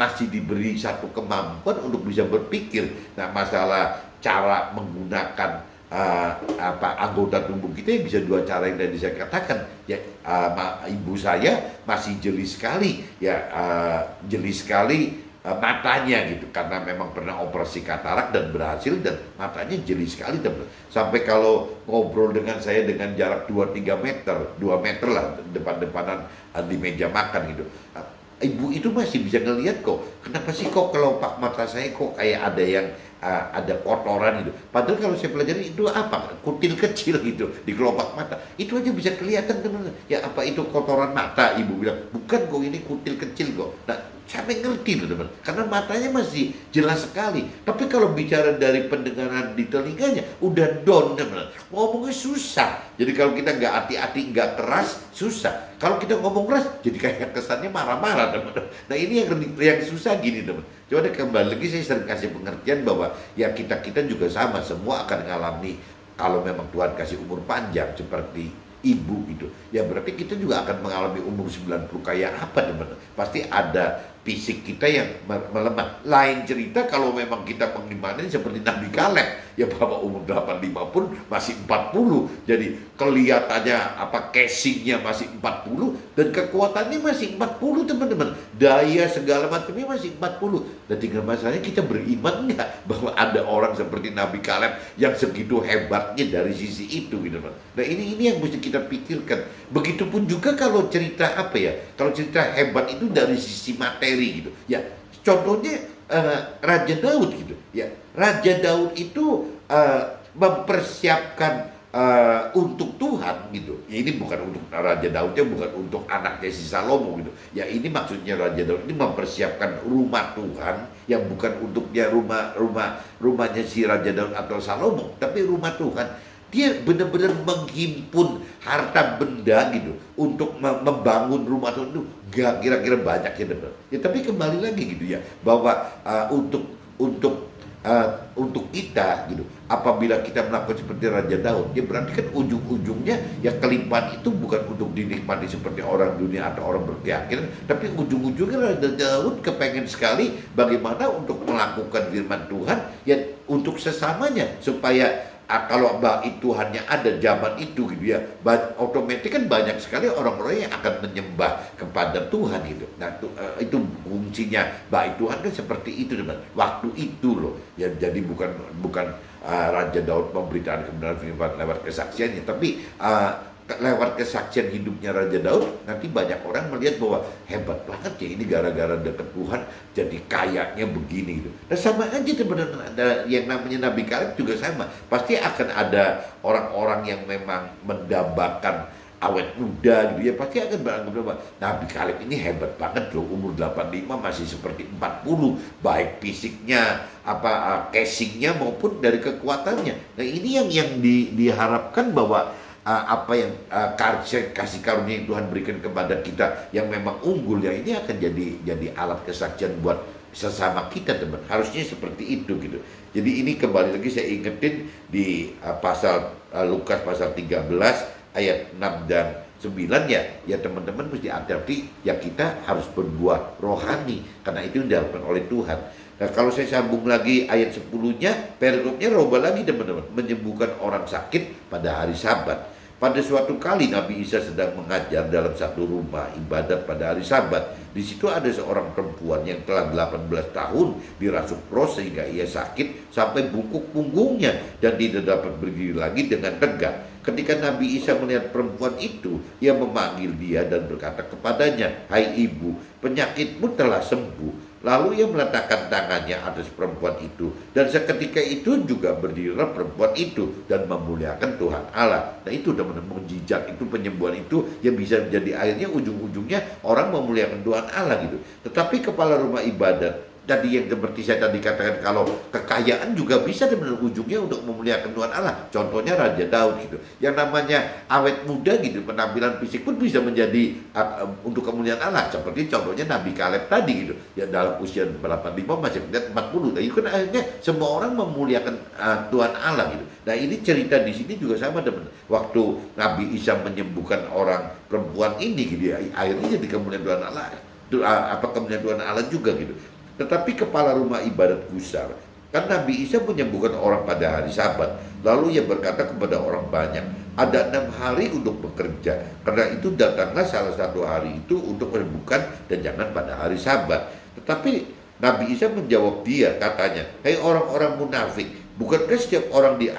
[SPEAKER 1] masih diberi satu kemampuan untuk bisa berpikir. Nah masalah cara menggunakan anggota tubuh kita, bisa dua cara yang tadi saya katakan ya. Ibu saya masih jeli sekali ya, jeli sekali matanya gitu, karena memang pernah operasi katarak dan berhasil, dan matanya jeli sekali, teman. Sampai kalau ngobrol dengan saya dengan jarak 2-3 meter, 2 meter lah depan-depanan di meja makan gitu, ibu itu masih bisa ngelihat kok. Kenapa sih kok kelopak mata saya kok kayak ada yang ada kotoran gitu. Padahal kalau saya pelajari itu apa? Kutil kecil gitu di kelopak mata. Itu aja bisa kelihatan, teman-teman. Ya apa itu kotoran mata? Ibu bilang, bukan kok, ini kutil kecil kok. Nah, sampai ngerti loh, teman. Karena matanya masih jelas sekali. Tapi kalau bicara dari pendengaran di telinganya, udah down, teman. Ngomongnya susah. Jadi kalau kita nggak hati-hati, nggak keras, susah. Kalau kita ngomong keras, jadi kayak kesannya marah-marah, teman. Nah ini yang susah gini, teman. Coba deh kembali lagi, saya sering kasih pengertian bahwa ya kita juga sama, semua akan mengalami, kalau memang Tuhan kasih umur panjang seperti ibu gitu, ya berarti kita juga akan mengalami umur 90 kayak apa, teman. Pasti ada fisik kita yang melemah. Lain cerita kalau memang kita mengimani seperti Nabi Kaleb, ya bahwa umur 85 pun masih 40. Jadi kelihatannya casingnya masih 40 dan kekuatannya masih 40, teman-teman. Daya segala macamnya masih 40. Dan tinggal masalahnya kita beriman nggak bahwa ada orang seperti Nabi Kaleb yang segitu hebatnya dari sisi itu gitu, teman. Nah ini yang mesti kita pikirkan. Begitupun juga kalau cerita kalau cerita hebat itu dari sisi materi gitu ya. Contohnya Raja Daud gitu ya. Raja Daud itu mempersiapkan untuk Tuhan gitu ya. Ini bukan untuk Raja Daudnya, bukan untuk anaknya si Salomo gitu ya. Ini maksudnya Raja Daud ini mempersiapkan rumah Tuhan yang bukan untuk dia rumahnya si Raja Daud atau Salomo, tapi rumah Tuhan. Dia benar-benar menghimpun harta benda gitu untuk membangun rumah Tuhan itu gak kira-kira banyak ya. Tapi kembali lagi gitu ya, bahwa untuk kita gitu, apabila kita melakukan seperti Raja Daud, ya berarti kan ujung-ujungnya ya kelimpahan itu bukan untuk dinikmati seperti orang dunia atau orang berkeyakinan, tapi ujung-ujungnya Raja Daud kepengen sekali bagaimana untuk melakukan firman Tuhan ya untuk sesamanya, supaya kalau bait Tuhannya ada zaman itu gitu ya, otomatis kan banyak sekali orang-orang yang akan menyembah kepada Tuhan gitu. Nah itu fungsinya bait Tuhan kan seperti itu, teman. Waktu itu loh ya, jadi bukan Raja Daud memberitakan kebenaran firman lewat kesaksiannya, tapi lewat kesaksian hidupnya Raja Daud, nanti banyak orang melihat bahwa hebat banget ya ini gara-gara deket Tuhan jadi kayaknya begini gitu. Nah sama aja teman-teman, yang namanya Nabi Kaleb juga sama. Pasti akan ada orang-orang yang memang mendambakan awet muda gitu ya, pasti akan beranggap bahwa Nabi Kaleb ini hebat banget loh, umur 85 masih seperti 40, baik fisiknya, casingnya maupun dari kekuatannya. Nah ini yang diharapkan bahwa apa yang kasih karunia yang Tuhan berikan kepada kita yang memang unggul ya, ini akan jadi alat kesaksian buat sesama kita, teman. Harusnya seperti itu gitu. Jadi ini kembali lagi saya ingetin di pasal Lukas pasal 13 ayat 6 dan 9 ya teman-teman mesti hati-hati ya, kita harus berbuah rohani karena itu dilakukan oleh Tuhan. Nah kalau saya sambung lagi ayat 10-nya, perikopnya robah lagi, teman-teman, menyembuhkan orang sakit pada hari Sabat. Pada suatu kali Nabi Isa sedang mengajar dalam satu rumah ibadat pada hari Sabat. Di situ ada seorang perempuan yang telah 18 tahun dirasuk roh sehingga ia sakit sampai bungkuk punggungnya dan tidak dapat berdiri lagi dengan tegak. Ketika Nabi Isa melihat perempuan itu, ia memanggil dia dan berkata kepadanya, "Hai ibu, penyakitmu telah sembuh." Lalu ia meletakkan tangannya atas perempuan itu, dan seketika itu juga berdirilah perempuan itu dan memuliakan Tuhan Allah. Nah itu teman-teman, mujizat itu, penyembuhan itu yang bisa menjadi akhirnya ujung-ujungnya orang memuliakan Tuhan Allah gitu. Tetapi kepala rumah ibadat tadi yang seperti saya tadi katakan, kalau kekayaan juga bisa teman-teman ujungnya untuk memuliakan Tuhan Allah. Contohnya Raja Daud gitu, yang namanya awet muda gitu, penampilan fisik pun bisa menjadi untuk kemuliaan Allah. Seperti contohnya Nabi Kaleb tadi gitu, yang dalam usia 85 masih melihat 40. Nah itu kan akhirnya semua orang memuliakan Tuhan Allah gitu. Nah ini cerita di sini juga sama teman. Waktu Nabi Isa menyembuhkan orang perempuan ini gitu, akhirnya jadi kemuliaan Tuhan Allah. Apa kemuliaan Tuhan Allah juga gitu. Tetapi kepala rumah ibadat gusar, kan Nabi Isa menyembuhkan orang pada hari Sabat. Lalu ia berkata kepada orang banyak, ada 6 hari untuk bekerja. Karena itu datanglah salah satu hari itu untuk menyembuhkan dan jangan pada hari Sabat. Tetapi Nabi Isa menjawab dia, katanya, "Hei orang-orang munafik, bukankah setiap orang di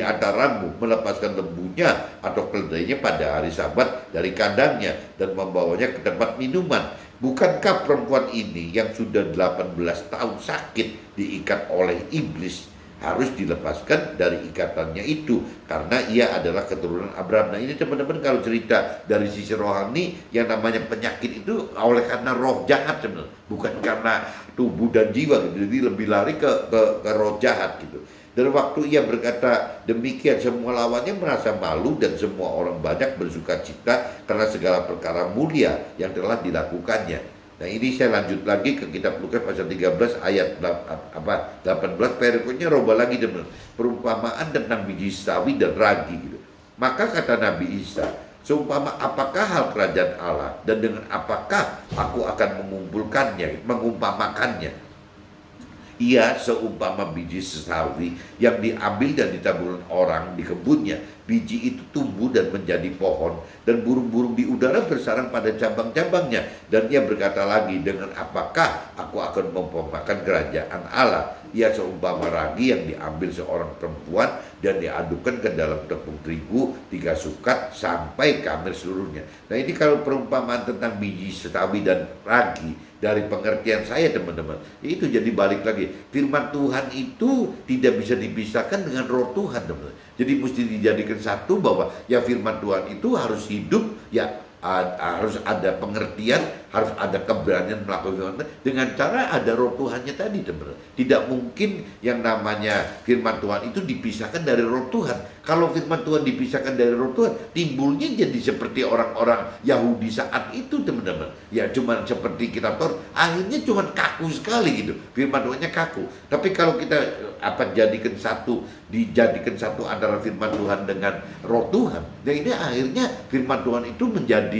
[SPEAKER 1] antaramu melepaskan lembunya atau keledainya pada hari Sabat dari kandangnya dan membawanya ke tempat minuman? Bukankah perempuan ini yang sudah 18 tahun sakit diikat oleh iblis harus dilepaskan dari ikatannya itu karena ia adalah keturunan Abraham?" Nah ini teman-teman, kalau cerita dari sisi rohani, yang namanya penyakit itu oleh karena roh jahat teman-teman, bukan karena tubuh dan jiwa gitu. Jadi lebih lari ke roh jahat gitu. Dan waktu ia berkata demikian, semua lawannya merasa malu dan semua orang banyak bersuka cita karena segala perkara mulia yang telah dilakukannya. Nah ini saya lanjut lagi ke kitab Lukas pasal 13 ayat 18, perikopnya robah lagi teman, perumpamaan tentang biji sawi dan ragi gitu. Maka kata Nabi Isa, seumpama apakah hal kerajaan Allah dan dengan apakah aku akan mengumpamakannya? Ia seumpama biji sawi yang diambil dan ditaburkan orang di kebunnya. Biji itu tumbuh dan menjadi pohon, dan burung-burung di udara bersarang pada cabang-cabangnya. Dan ia berkata lagi, dengan apakah aku akan mengumpamakan kerajaan Allah? Ia seumpama ragi yang diambil seorang perempuan dan diadukkan ke dalam tepung terigu 3 sukat sampai kamar seluruhnya. Nah ini kalau perumpamaan tentang biji sawi dan ragi, dari pengertian saya teman-teman, itu jadi balik lagi, firman Tuhan itu tidak bisa dipisahkan dengan roh Tuhan teman-teman. Jadi mesti dijadikan satu, bahwa ya firman Tuhan itu harus hidup, ya harus ada pengertian, harus ada keberanian melakukan dengan cara ada roh Tuhannya tadi teman-teman. Tidak mungkin yang namanya firman Tuhan itu dipisahkan dari roh Tuhan. Kalau firman Tuhan dipisahkan dari roh Tuhan, timbulnya jadi seperti orang-orang Yahudi saat itu teman-teman. Ya cuma seperti kitab Taurat, akhirnya cuma kaku sekali gitu. Firman Tuhannya kaku. Tapi kalau kita dijadikan satu antara firman Tuhan dengan roh Tuhan, dan ini akhirnya firman Tuhan itu menjadi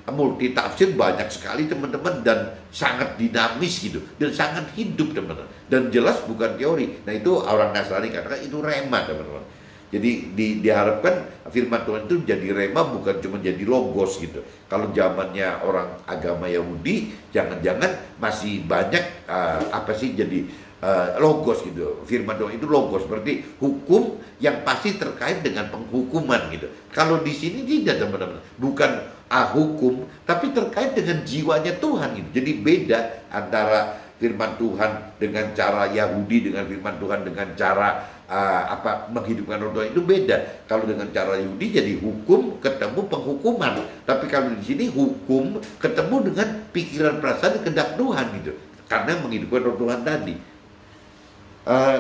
[SPEAKER 1] multi tafsir banyak sekali teman-teman, dan sangat dinamis gitu, dan sangat hidup teman-teman, dan jelas bukan teori. Nah itu orang Nasrani katakan itu rema teman-teman. Jadi diharapkan firman Tuhan itu jadi rema, bukan cuma jadi logos gitu. Kalau zamannya orang agama Yahudi, jangan-jangan masih banyak jadi logos gitu. Firman Tuhan itu logos, berarti hukum yang pasti terkait dengan penghukuman gitu. Kalau di sini tidak teman-teman, bukan hukum, tapi terkait dengan jiwanya Tuhan gitu. Jadi beda antara firman Tuhan dengan cara Yahudi, dengan firman Tuhan dengan cara menghidupkan roh Tuhan itu beda. Kalau dengan cara Yahudi jadi hukum ketemu penghukuman, tapi kalau di sini hukum ketemu dengan pikiran, perasaan, kehendak Tuhan gitu, karena menghidupkan roh Tuhan tadi.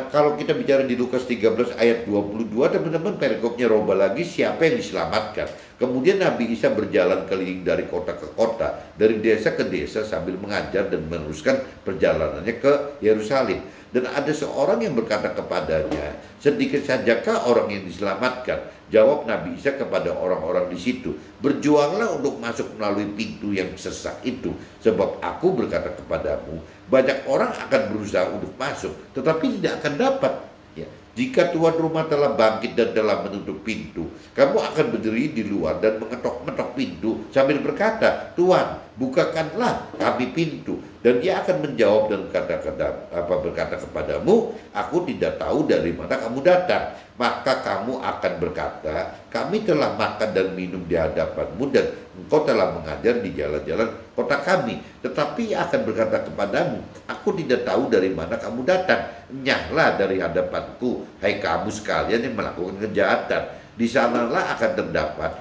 [SPEAKER 1] Kalau kita bicara di Lukas 13 ayat 22 teman-teman, perikopnya robah lagi, siapa yang diselamatkan? Kemudian Nabi Isa berjalan keliling dari kota ke kota, dari desa ke desa sambil mengajar dan meneruskan perjalanannya ke Yerusalem. Dan ada seorang yang berkata kepadanya, sedikit sajakah orang yang diselamatkan? Jawab Nabi Isa kepada orang-orang di situ, berjuanglah untuk masuk melalui pintu yang sesak itu, sebab aku berkata kepadamu, banyak orang akan berusaha untuk masuk, tetapi tidak akan dapat. Ya. Jika tuan rumah telah bangkit dan telah menutup pintu, kamu akan berdiri di luar dan mengetok-ngetok pintu sambil berkata, Tuan, bukakanlah kami pintu. Dan dia akan menjawab dan berkata kepadamu, aku tidak tahu dari mana kamu datang. Maka kamu akan berkata, kami telah makan dan minum di hadapanmu dan engkau telah mengajar di jalan-jalan kota kami. Tetapi ia akan berkata kepadamu, aku tidak tahu dari mana kamu datang. Enyahlah dari hadapanku, hai kamu sekalian yang melakukan kejahatan. Di sanalah akan terdapat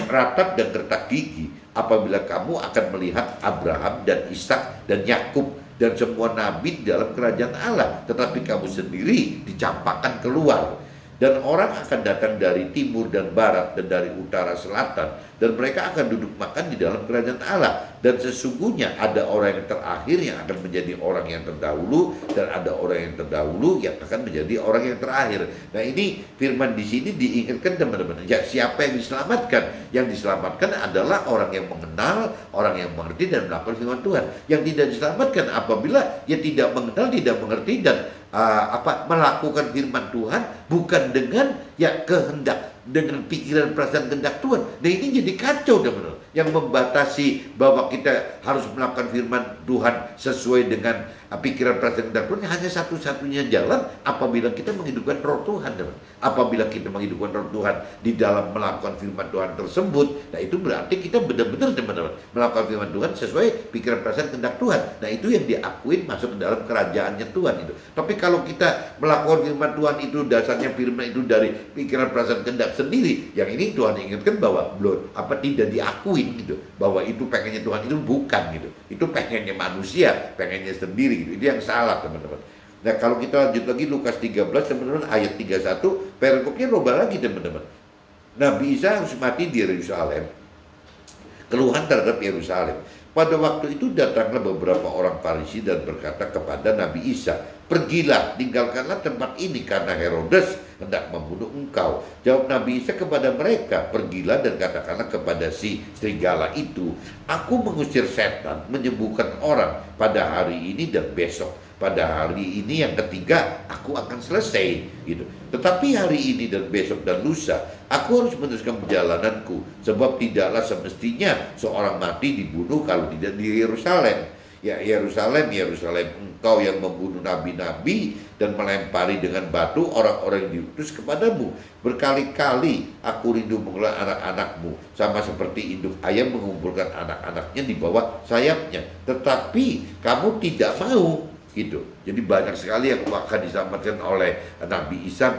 [SPEAKER 1] ratap dan retak gigi apabila kamu akan melihat Abraham dan Ishak dan Yakub dan semua nabi di dalam kerajaan Allah, tetapi kamu sendiri dicampakkan keluar. Dan orang akan datang dari timur dan barat dan dari utara selatan, dan mereka akan duduk makan di dalam kerajaan Allah. Dan sesungguhnya ada orang yang terakhir yang akan menjadi orang yang terdahulu, dan ada orang yang terdahulu yang akan menjadi orang yang terakhir. Nah, ini firman di sini diingatkan teman-teman. Ya, siapa yang diselamatkan? Yang diselamatkan adalah orang yang mengenal, orang yang mengerti dan melakukan firman Tuhan. Yang tidak diselamatkan apabila dia tidak mengenal, tidak mengerti dan melakukan firman Tuhan bukan dengan kehendak, dengan pikiran perasaan kehendak Tuhan. Nah, ini jadi kacau teman-teman. Yang membatasi bahwa kita harus melakukan firman Tuhan sesuai dengan pikiran perasaan kehendak Tuhan hanya satu-satunya jalan apabila kita menghidupkan roh Tuhan, teman. Apabila kita menghidupkan roh Tuhan di dalam melakukan firman Tuhan tersebut, nah itu berarti kita benar-benar teman-teman melakukan firman Tuhan sesuai pikiran perasaan kehendak Tuhan. Nah, itu yang diakuin masuk ke dalam kerajaannya Tuhan itu. Tapi kalau kita melakukan firman Tuhan itu dasarnya firman itu dari pikiran perasaan kehendak sendiri, yang ini Tuhan ingatkan bahwa belum tidak diakuin gitu, bahwa itu pengennya Tuhan, itu bukan gitu, itu pengennya manusia, pengennya sendiri gitu. Itu yang salah teman-teman. Nah, kalau kita lanjut lagi Lukas 13 teman-teman ayat 31, perikopnya robah lagi teman-teman. Nabi Isa harus mati di Yerusalem, keluhan terhadap Yerusalem. Pada waktu itu datanglah beberapa orang Farisi dan berkata kepada Nabi Isa, pergilah, tinggalkanlah tempat ini karena Herodes hendak membunuh engkau. Jawab Nabi Isa kepada mereka, pergilah dan katakanlah kepada si serigala itu, aku mengusir setan, menyembuhkan orang pada hari ini dan besok. Pada hari ini yang ketiga aku akan selesai gitu. Tetapi hari ini dan besok dan lusa aku harus meneruskan perjalananku, sebab tidaklah semestinya seorang mati dibunuh kalau tidak di Yerusalem. Ya Yerusalem, Yerusalem, engkau yang membunuh nabi-nabi dan melempari dengan batu orang-orang yang diutus kepadamu. Berkali-kali aku rindu mengelola anak-anakmu, sama seperti induk ayam mengumpulkan anak-anaknya di bawah sayapnya. Tetapi kamu tidak mau. Gitu. Jadi banyak sekali yang akan diselamatkan oleh Nabi Isa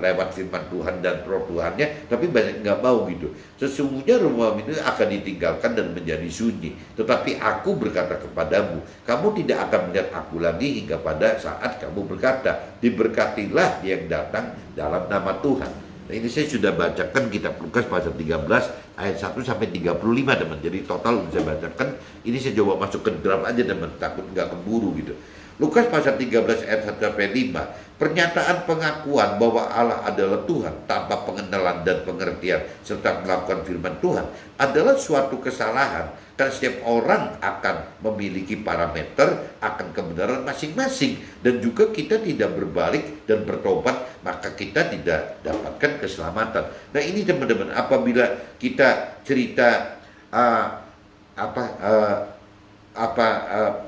[SPEAKER 1] lewat firman Tuhan dan roh Tuhannya, tapi banyak nggak mau gitu. Sesungguhnya rumah itu akan ditinggalkan dan menjadi sunyi. Tetapi aku berkata kepadamu, kamu tidak akan melihat aku lagi hingga pada saat kamu berkata, diberkatilah yang datang dalam nama Tuhan. Nah, ini saya sudah bacakan kitab Lukas pasal 13 ayat 1 sampai 35 teman. Jadi total saya bacakan. Ini saya coba masuk ke draft aja teman, takut nggak keburu gitu. Lukas pasal 13 ayat 1 sampai 5. Pernyataan pengakuan bahwa Allah adalah Tuhan tanpa pengenalan dan pengertian serta melakukan firman Tuhan adalah suatu kesalahan, dan setiap orang akan memiliki parameter akan kebenaran masing-masing, dan juga kita tidak berbalik dan bertobat maka kita tidak dapatkan keselamatan. Nah, ini teman-teman, apabila kita cerita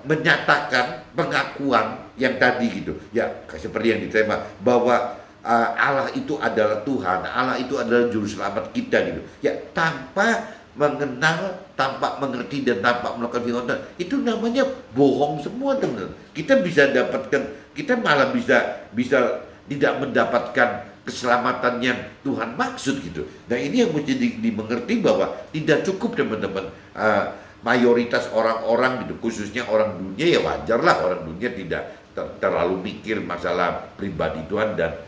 [SPEAKER 1] menyatakan pengakuan yang tadi gitu ya, seperti yang ditema bahwa Allah itu adalah Tuhan, Allah itu adalah juru selamat kita gitu ya, tanpa mengenal, tanpa mengerti dan tanpa melakukan firman Tuhan, itu namanya bohong semua teman-teman. Kita bisa dapatkan, kita malah bisa tidak mendapatkan keselamatan yang Tuhan maksud gitu. Nah, ini yang mesti dimengerti bahwa tidak cukup teman-teman. Mayoritas orang-orang gitu, khususnya orang dunia, ya wajarlah orang dunia tidak terlalu mikir masalah pribadi Tuhan dan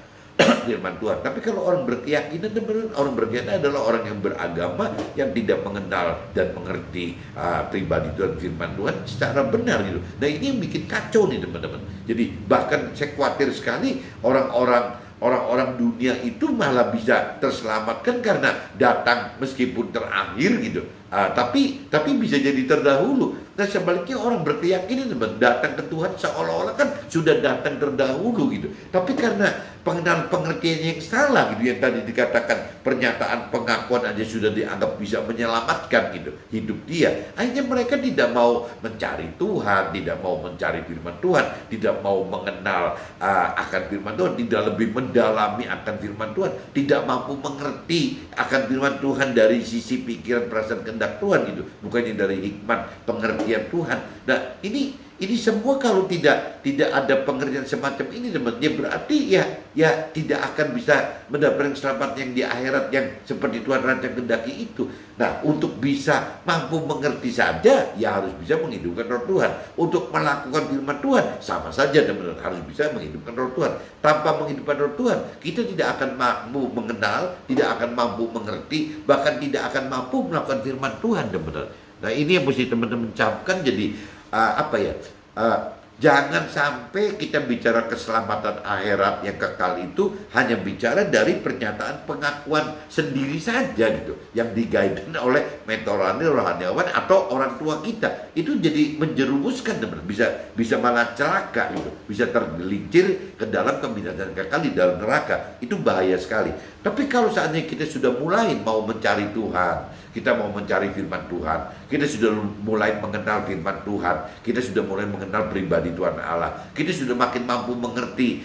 [SPEAKER 1] firman Tuhan. Tapi kalau orang berkeyakinan, orang berkeyakinan adalah orang yang beragama, yang tidak mengenal dan mengerti pribadi Tuhan, firman Tuhan secara benar gitu. Nah, ini yang bikin kacau nih teman-teman. Jadi bahkan saya khawatir sekali orang-orang dunia itu malah bisa terselamatkan karena datang meskipun terakhir gitu. Tapi bisa jadi terdahulu. Nah, sebaliknya orang berkeyakinan datang ke Tuhan seolah-olah kan sudah datang terdahulu gitu. Tapi karena pengenalan pengertian yang salah gitu, yang tadi dikatakan pernyataan pengakuan aja sudah dianggap bisa menyelamatkan gitu hidup dia. Akhirnya mereka tidak mau mencari Tuhan, tidak mau mencari firman Tuhan, tidak mau mengenal akan firman Tuhan, tidak lebih mendalami akan firman Tuhan, tidak mampu mengerti akan firman Tuhan dari sisi pikiran, perasaan, kehendak Tuhan gitu, bukannya dari hikmat pengertian Tuhan. Nah, ini semua kalau tidak ada pengertian semacam ini, teman-teman, ya berarti ya tidak akan bisa mendapatkan keselamatan yang di akhirat yang seperti Tuhan rancang kehendaki itu. Nah, untuk bisa mampu mengerti saja, ya harus bisa menghidupkan roh Tuhan. Untuk melakukan firman Tuhan, sama saja, teman-teman, harus bisa menghidupkan roh Tuhan. Tanpa menghidupkan roh Tuhan, kita tidak akan mampu mengenal, tidak akan mampu mengerti, bahkan tidak akan mampu melakukan firman Tuhan, teman-teman. Nah, ini yang mesti teman-teman camkan. Jadi jangan sampai kita bicara keselamatan akhirat yang kekal itu hanya bicara dari pernyataan pengakuan sendiri saja gitu, yang diguidance oleh metodologi rohaniawan atau orang tua kita. Itu jadi menjerumuskan, teman, bisa malah celaka gitu, bisa tergelincir ke dalam kebinasaan kekal di dalam neraka. Itu bahaya sekali. Tapi kalau seandainya kita sudah mulai mau mencari Tuhan, kita mau mencari firman Tuhan, kita sudah mulai mengenal firman Tuhan, kita sudah mulai mengenal pribadi Tuhan Allah, kita sudah makin mampu mengerti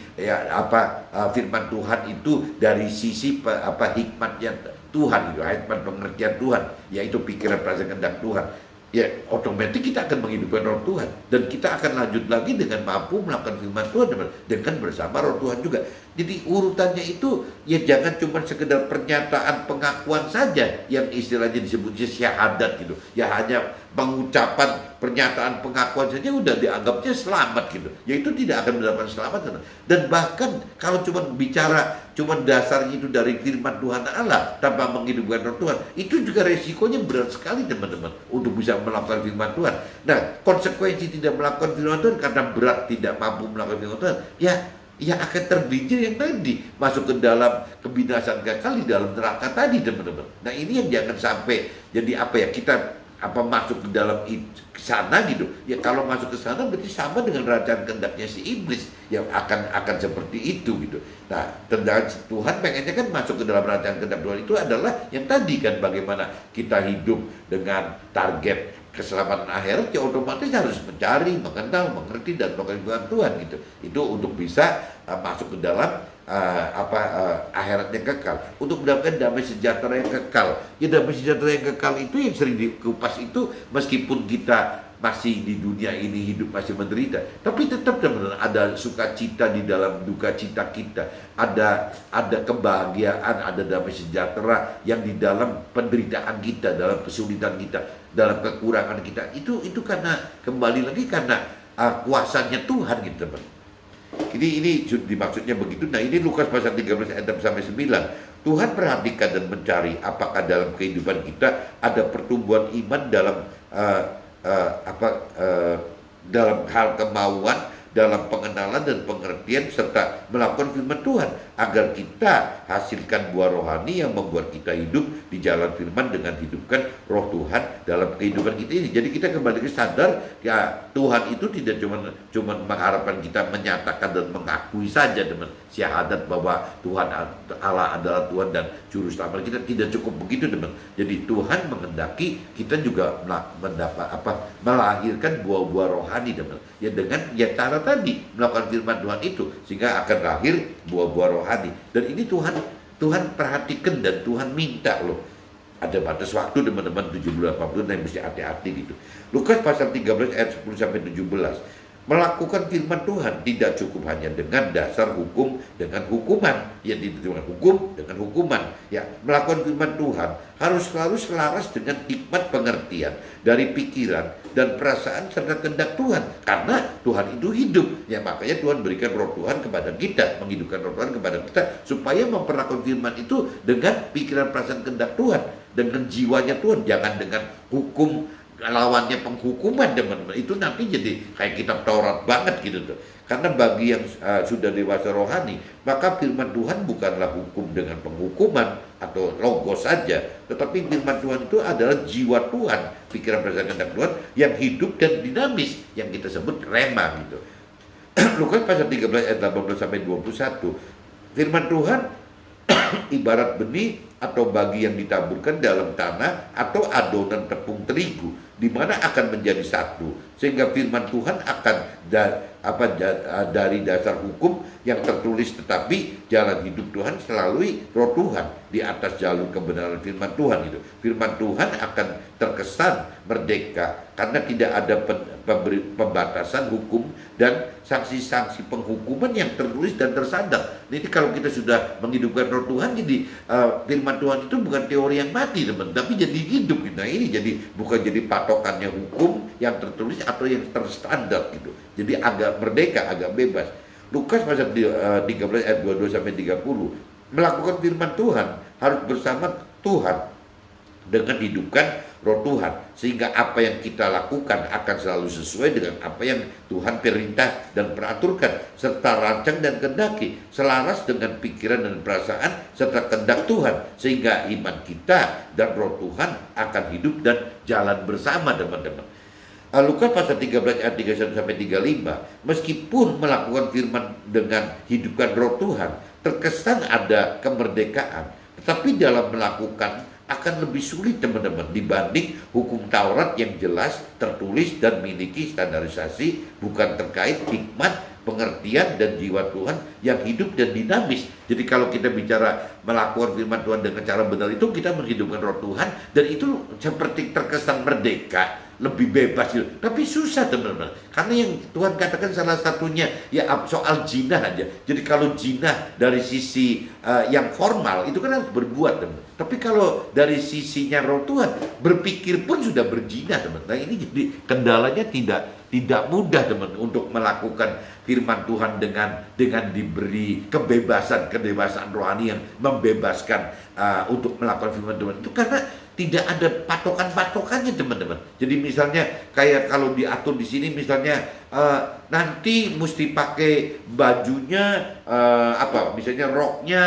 [SPEAKER 1] firman Tuhan itu dari sisi hikmatnya Tuhan itu, hikmat pengertian Tuhan, yaitu pikiran, perasaan, kehendak Tuhan. Ya otomatis kita akan menghidupkan roh Tuhan, dan kita akan lanjut lagi dengan mampu melakukan firman Tuhan dengan bersama roh Tuhan juga. Jadi urutannya itu ya jangan cuma sekedar pernyataan pengakuan saja yang istilahnya disebutnya syahadat gitu. Ya hanya pengucapan pernyataan pengakuan saja udah dianggapnya selamat gitu. Ya itu tidak akan mendapatkan selamat. Dan bahkan kalau cuma bicara dasarnya itu dari firman Tuhan Allah tanpa menghidupkan roh Tuhan, itu juga resikonya berat sekali, teman-teman, untuk bisa melakukan firman Tuhan. Nah, konsekuensi tidak melakukan firman Tuhan karena berat tidak mampu melakukan firman Tuhan, ya akan tergelincir yang tadi masuk ke dalam kebinasaan kekal di dalam neraka tadi, teman-teman. Nah, ini yang jangan sampai jadi kita masuk ke dalam sana gitu. Ya kalau masuk ke sana berarti sama dengan rancangan kehendaknya si iblis yang akan seperti itu gitu. Nah, Tuhan pengennya kan masuk ke dalam rancangan kehendak Tuhan itu adalah yang tadi kan, bagaimana kita hidup dengan target keselamatan akhirat, ya otomatis harus mencari, mengenal, mengerti dan melakukan Tuhan gitu. Itu untuk bisa masuk ke dalam akhirat yang kekal, untuk mendapatkan damai sejahtera yang kekal. Ya damai sejahtera yang kekal itu yang sering dikupas itu, meskipun kita masih di dunia ini hidup masih menderita, tapi tetap benar ada sukacita di dalam duka cita kita, ada kebahagiaan, ada damai sejahtera yang di dalam penderitaan kita, dalam kesulitan kita, dalam kekurangan kita. Itu karena kembali lagi karena kuasanya Tuhan gitu, teman. Ini dimaksudnya begitu. Nah, ini Lukas pasal 13 ayat 6-9. Tuhan perhatikan dan mencari apakah dalam kehidupan kita ada pertumbuhan iman dalam dalam hal kemauan, dalam pengenalan dan pengertian serta melakukan firman Tuhan, agar kita hasilkan buah rohani yang membuat kita hidup di jalan firman dengan hidupkan roh Tuhan dalam kehidupan kita ini. Jadi kita kembali ke sadar ya, Tuhan itu tidak cuma mengharapkan kita menyatakan dan mengakui saja, teman, syahadat bahwa Tuhan Allah adalah Tuhan dan juru selamat kita. Tidak cukup begitu, teman. Jadi Tuhan menghendaki kita juga melahirkan buah-buah rohani, teman. Ya dengan cara tadi melakukan firman Tuhan itu, sehingga akan lahir buah-buah rohani. Dan ini Tuhan perhatikan dan Tuhan minta loh. Ada batas waktu, teman-teman, 70-80 yang mesti hati-hati gitu. Lukas pasal 13 ayat 10-17. Melakukan firman Tuhan tidak cukup hanya dengan dasar hukum dengan hukuman. Ya, dengan hukum dengan hukuman. Ya, melakukan firman Tuhan harus selalu selaras dengan hikmat pengertian dari pikiran dan perasaan serta kehendak Tuhan. Karena Tuhan itu hidup. Ya, makanya Tuhan berikan roh Tuhan kepada kita, menghidupkan roh Tuhan kepada kita supaya memperlakukan firman itu dengan pikiran, perasaan, kehendak Tuhan, dengan jiwanya Tuhan, jangan dengan hukum lawannya penghukuman, teman-teman. Itu nanti jadi kayak kitab Taurat banget gitu tuh. Karena bagi yang sudah dewasa rohani, maka firman Tuhan bukanlah hukum dengan penghukuman atau logos saja, tetapi firman Tuhan itu adalah jiwa Tuhan, pikiran, perasaan, kehendak Tuhan yang hidup dan dinamis, yang kita sebut rema gitu. Lukas pasal 13 ayat 18-21. Firman Tuhan ibarat benih atau bagi yang ditaburkan dalam tanah atau adonan tepung terigu, di mana akan menjadi satu, sehingga firman Tuhan akan dari dasar hukum yang tertulis, tetapi jalan hidup Tuhan melalui Roh Tuhan di atas jalur kebenaran firman Tuhan itu. Firman Tuhan akan terkesan merdeka karena tidak ada pembatasan hukum dan sanksi-sanksi penghukuman yang tertulis dan tersadar. Jadi kalau kita sudah menghidupkan Roh Tuhan, jadi firman Tuhan itu bukan teori yang mati, teman, tapi jadi hidup. Nah, ini jadi bukan jadi patokannya hukum yang tertulis atau yang terstandar gitu. Jadi agak merdeka, agak bebas. Lukas pasal 13 ayat 22 sampai 30, melakukan firman Tuhan harus bersama Tuhan dengan hidupkan Roh Tuhan, sehingga apa yang kita lakukan akan selalu sesuai dengan apa yang Tuhan perintah dan peraturkan, serta rancang dan kehendaki, selaras dengan pikiran dan perasaan serta kehendak Tuhan, sehingga iman kita dan Roh Tuhan akan hidup dan jalan bersama, teman-teman. Lukas pasal 13 ayat 31 sampai 35, meskipun melakukan firman dengan hidupkan Roh Tuhan terkesan ada kemerdekaan, tetapi dalam melakukan akan lebih sulit, teman-teman, dibanding hukum Taurat yang jelas tertulis dan memiliki standarisasi, bukan terkait hikmat, pengertian dan jiwa Tuhan yang hidup dan dinamis. Jadi kalau kita bicara melakukan firman Tuhan dengan cara benar, itu kita menghidupkan Roh Tuhan, dan itu seperti terkesan merdeka, lebih bebas gitu. Tapi susah, teman-teman, karena yang Tuhan katakan salah satunya ya soal jinah aja. Jadi kalau jinah dari sisi yang formal itu kan harus berbuat, teman. Tapi kalau dari sisinya Roh Tuhan, berpikir pun sudah berjinah, teman. Nah, ini jadi kendalanya tidak mudah, teman, untuk melakukan firman Tuhan dengan diberi kebebasan rohani yang membebaskan untuk melakukan firman Tuhan itu, karena tidak ada patokan-patokannya, teman-teman. Jadi misalnya kayak kalau diatur di sini, misalnya nanti mesti pakai bajunya misalnya roknya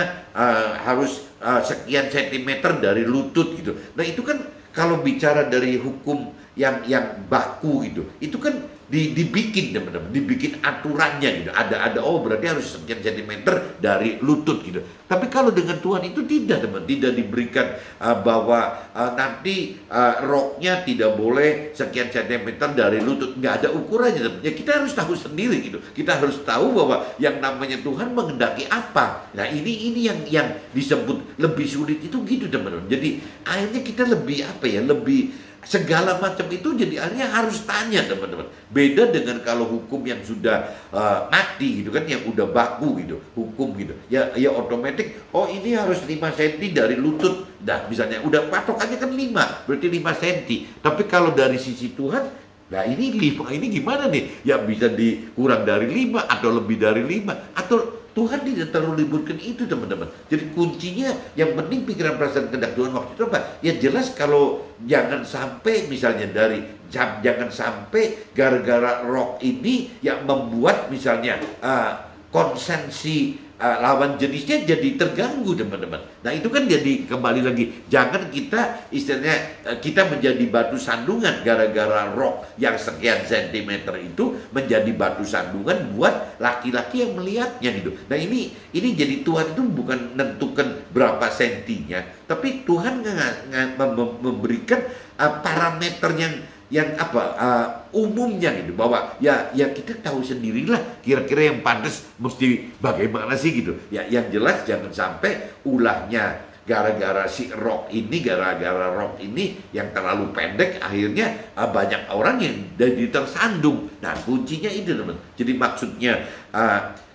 [SPEAKER 1] harus sekian sentimeter dari lutut gitu. Nah, itu kan kalau bicara dari hukum yang baku gitu, itu kan dibikin, teman-teman, dibikin aturannya gitu. Ada berarti harus sekian sentimeter dari lutut gitu. Tapi kalau dengan Tuhan itu tidak, teman, tidak diberikan bahwa nanti roknya tidak boleh sekian sentimeter dari lutut, nggak ada ukurannya, teman. Ya kita harus tahu sendiri gitu. Kita harus tahu bahwa yang namanya Tuhan menghendaki apa. Nah, ini yang disebut lebih sulit itu gitu, teman-teman. Jadi akhirnya kita lebih lebih segala macam itu jadi akhirnya harus tanya, teman-teman. Beda dengan kalau hukum yang sudah mati gitu kan, yang udah baku gitu, hukum gitu. Ya otomatis, ini harus 5 cm dari lutut. Nah, misalnya udah patokannya kan 5, berarti 5 cm. Tapi kalau dari sisi Tuhan, nah ini gimana nih? Ya bisa dikurang dari 5 atau lebih dari 5, atau Tuhan tidak terlalu liburkan itu, teman-teman. Jadi kuncinya yang penting pikiran, perasaan, kehendak Tuhan waktu itu apa? Ya jelas, kalau jangan sampai misalnya jangan sampai gara-gara rok ini yang membuat misalnya konsensi lawan jenisnya jadi terganggu, teman-teman. Nah, itu kan jadi kembali lagi, jangan kita istilahnya kita menjadi batu sandungan gara-gara rok yang sekian sentimeter itu menjadi batu sandungan buat laki-laki yang melihatnya gitu. Nah, ini jadi Tuhan itu bukan menentukan berapa sentinya, tapi Tuhan memberikan parameter yang umumnya gitu, bahwa ya kita tahu sendirilah kira-kira yang pantas mesti bagaimana sih gitu. Ya yang jelas jangan sampai ulahnya gara-gara rok ini yang terlalu pendek, akhirnya banyak orang yang jadi tersandung. Nah, kuncinya itu, teman. Jadi maksudnya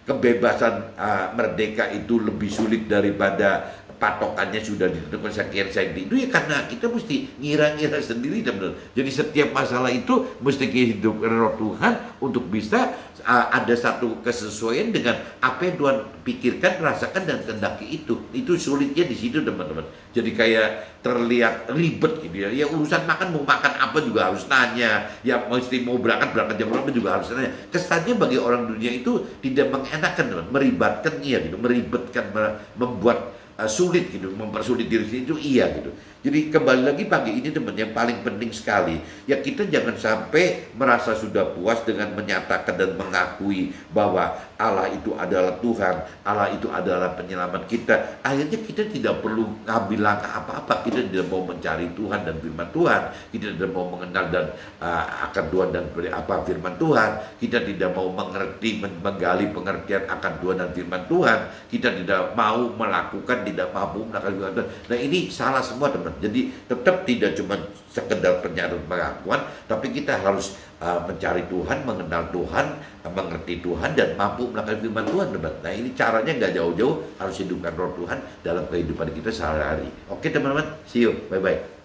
[SPEAKER 1] kebebasan merdeka itu lebih sulit daripada patokannya sudah ditentukan sekian senti itu, ya karena kita mesti ngira-ngira sendiri, teman-teman. Jadi setiap masalah itu mesti hidup Roh Tuhan untuk bisa ada satu kesesuaian dengan apa yang Tuhan pikirkan, rasakan, dan kehendaki itu. Itu sulitnya di situ, teman-teman. Jadi kayak terlihat ribet gitu ya. Ya urusan makan, mau makan apa juga harus nanya. Ya mesti mau berangkat jam berapa juga harus nanya. Kesannya bagi orang dunia itu tidak mengenakan, teman, meribatkan gitu, meribetkan, membuat sulit gitu, mempersulit diri sendiri itu gitu. Jadi kembali lagi pagi ini, teman, yang paling penting sekali ya, kita jangan sampai merasa sudah puas dengan menyatakan dan mengakui bahwa Allah itu adalah Tuhan, Allah itu adalah penyelamat kita, akhirnya kita tidak perlu ngambil langkah apa-apa. Kita tidak mau mencari Tuhan dan firman Tuhan, kita tidak mau mengenal dan akan Tuhan dan apa firman Tuhan, kita tidak mau mengerti, menggali pengertian akan Tuhan dan firman Tuhan, kita tidak mau melakukan, tidak mampu melakukan firman Tuhan. Nah, ini salah semua, teman. Jadi tetap tidak cuma sekedar pernyataan pengakuan, tapi kita harus mencari Tuhan, mengenal Tuhan, mengerti Tuhan, dan mampu melakukan firman Tuhan, teman. Nah, ini caranya nggak jauh-jauh, harus hidupkan roh Tuhan dalam kehidupan kita sehari-hari. Oke, teman-teman, see you, bye-bye.